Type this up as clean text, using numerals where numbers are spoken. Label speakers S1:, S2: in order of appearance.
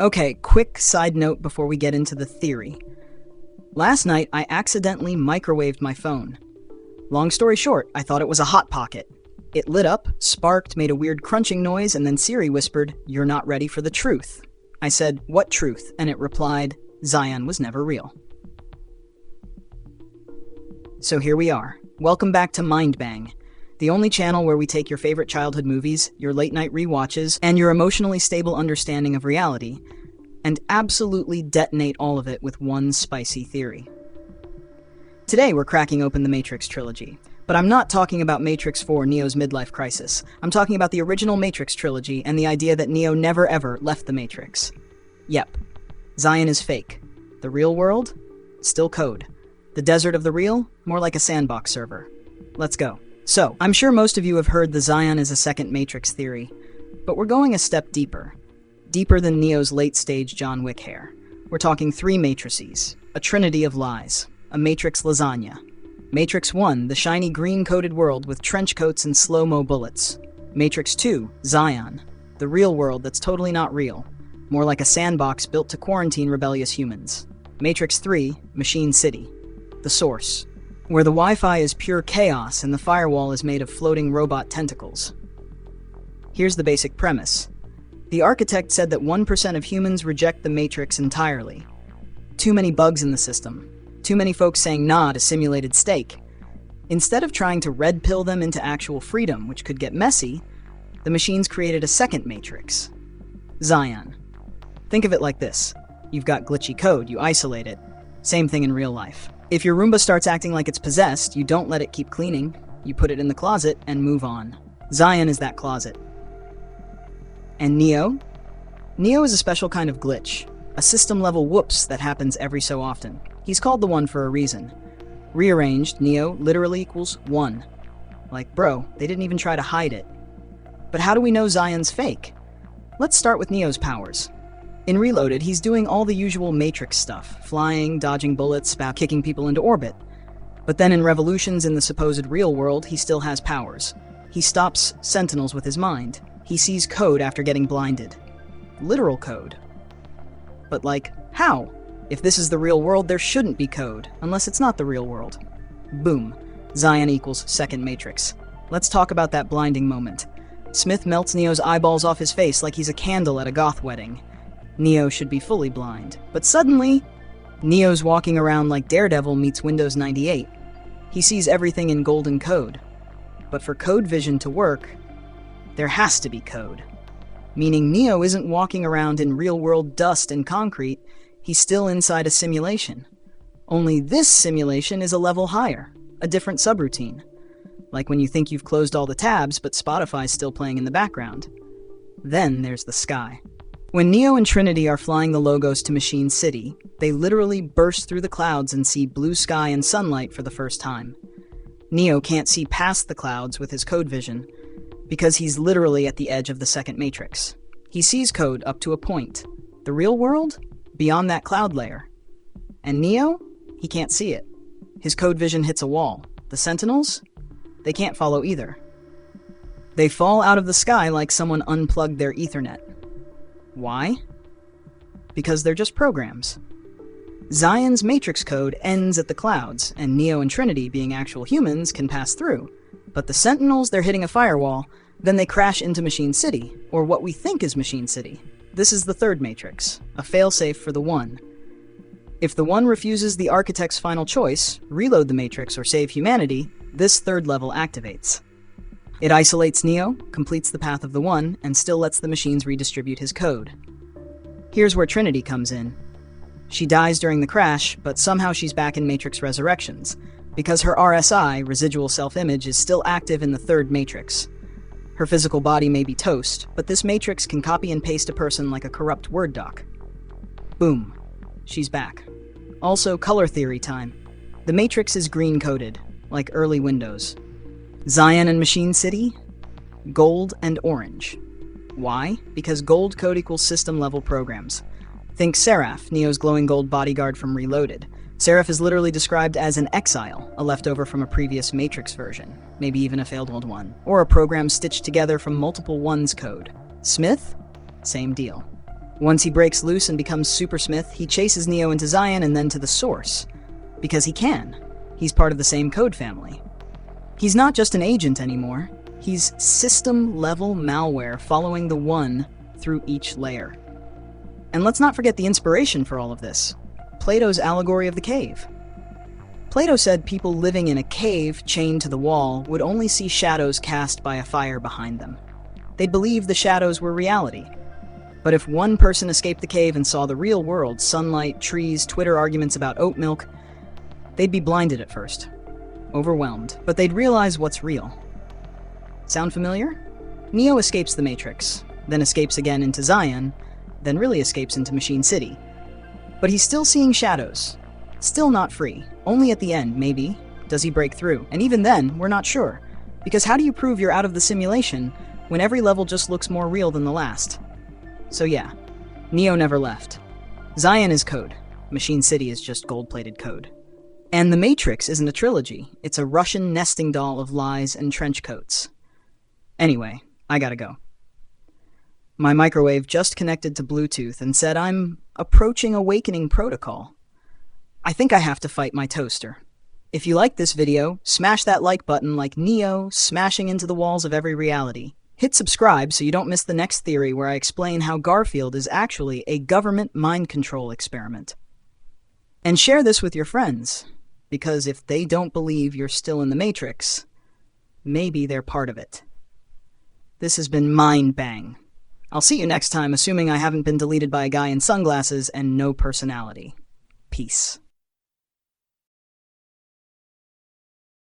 S1: Okay, quick side note before we get into the theory. Last night, I accidentally microwaved my phone. Long story short, I thought it was a Hot Pocket. It lit up, sparked, made a weird crunching noise, and then Siri whispered, "You're not ready for the truth." I said, "What truth?" And it replied, "Zion was never real." So here we are. Welcome back to Mind Bang, the only channel where we take your favorite childhood movies, your late-night rewatches, and your emotionally stable understanding of reality, and absolutely detonate all of it with one spicy theory. Today we're cracking open the Matrix trilogy. But I'm not talking about Matrix 4, Neo's midlife crisis. I'm talking about the original Matrix trilogy and the idea that Neo never ever left the Matrix. Yep, Zion is fake. The real world? Still code. The desert of the real? More like a sandbox server. Let's go. So, I'm sure most of you have heard the Zion is a second Matrix theory, but we're going a step deeper. Deeper than Neo's late-stage John Wick hair. We're talking three matrices, a trinity of lies, a Matrix lasagna. Matrix 1, the shiny green-coated world with trench coats and slow-mo bullets. Matrix 2, Zion, the real world that's totally not real, more like a sandbox built to quarantine rebellious humans. Matrix 3, Machine City, the source, where the Wi-Fi is pure chaos and the firewall is made of floating robot tentacles. Here's the basic premise. The architect said that 1% of humans reject the Matrix entirely. Too many bugs in the system. Too many folks saying nah to simulated steak. Instead of trying to red pill them into actual freedom, which could get messy, the machines created a second matrix. Zion. Think of it like this. You've got glitchy code, you isolate it. Same thing in real life. If your Roomba starts acting like it's possessed, you don't let it keep cleaning. You put it in the closet and move on. Zion is that closet. And Neo? Neo is a special kind of glitch. A system-level whoops that happens every so often. He's called the One for a reason. Rearranged, Neo literally equals one. Like, bro, they didn't even try to hide it. But how do we know Zion's fake? Let's start with Neo's powers. In Reloaded, he's doing all the usual Matrix stuff, flying, dodging bullets, kicking people into orbit. But then in Revolutions in the supposed real world, he still has powers. He stops Sentinels with his mind. He sees code after getting blinded. Literal code. But like, how? If this is the real world, there shouldn't be code, unless it's not the real world. Boom. Zion equals second matrix. Let's talk about that blinding moment. Smith melts Neo's eyeballs off his face like he's a candle at a goth wedding. Neo should be fully blind. But suddenly, Neo's walking around like Daredevil meets Windows 98. He sees everything in golden code. But for code vision to work, there has to be code. Meaning Neo isn't walking around in real-world dust and concrete, he's still inside a simulation. Only this simulation is a level higher, a different subroutine. Like when you think you've closed all the tabs, but Spotify's still playing in the background. Then there's the sky. When Neo and Trinity are flying the Logos to Machine City, they literally burst through the clouds and see blue sky and sunlight for the first time. Neo can't see past the clouds with his code vision, because he's literally at the edge of the second matrix. He sees code up to a point. The real world? Beyond that cloud layer. And Neo? He can't see it. His code vision hits a wall. The Sentinels? They can't follow either. They fall out of the sky like someone unplugged their Ethernet. Why? Because they're just programs. Zion's matrix code ends at the clouds, and Neo and Trinity, being actual humans, can pass through. But the Sentinels, they're hitting a firewall, then they crash into Machine City, or what we think is Machine City. This is the third matrix, a failsafe for the One. If the One refuses the architect's final choice, reload the matrix or save humanity, this third level activates. It isolates Neo, completes the path of the One, and still lets the machines redistribute his code. Here's where Trinity comes in. She dies during the crash, but somehow she's back in Matrix Resurrections, because her RSI, residual self-image, is still active in the third matrix. Her physical body may be toast, but this matrix can copy and paste a person like a corrupt Word doc. Boom. She's back. Also, color theory time. The matrix is green-coded, like early Windows. Zion and Machine City? Gold and orange. Why? Because gold code equals system-level programs. Think Seraph, Neo's glowing gold bodyguard from Reloaded. Seraph is literally described as an exile, a leftover from a previous Matrix version, maybe even a failed old one, or a program stitched together from multiple ones code. Smith? Same deal. Once he breaks loose and becomes Super Smith, he chases Neo into Zion and then to the source. Because he can. He's part of the same code family. He's not just an agent anymore. He's system-level malware following the One through each layer. And let's not forget the inspiration for all of this. Plato's allegory of the cave. Plato said people living in a cave chained to the wall would only see shadows cast by a fire behind them. They'd believe the shadows were reality. But if one person escaped the cave and saw the real world, sunlight, trees, Twitter arguments about oat milk, they'd be blinded at first, overwhelmed, but they'd realize what's real. Sound familiar? Neo escapes the Matrix, then escapes again into Zion, then really escapes into Machine City. But he's still seeing shadows, still not free. Only at the end, maybe, does he break through. And even then, we're not sure. Because how do you prove you're out of the simulation when every level just looks more real than the last? So yeah, Neo never left. Zion is code. Machine City is just gold-plated code. And The Matrix isn't a trilogy. It's a Russian nesting doll of lies and trench coats. Anyway, I gotta go. My microwave just connected to Bluetooth and said I'm approaching awakening protocol. I think I have to fight my toaster. If you like this video, smash that like button like Neo smashing into the walls of every reality. Hit subscribe so you don't miss the next theory where I explain how Garfield is actually a government mind control experiment. And share this with your friends, because if they don't believe you're still in the Matrix, maybe they're part of it. This has been Mind Bang. I'll see you next time, assuming I haven't been deleted by a guy in sunglasses and no personality. Peace.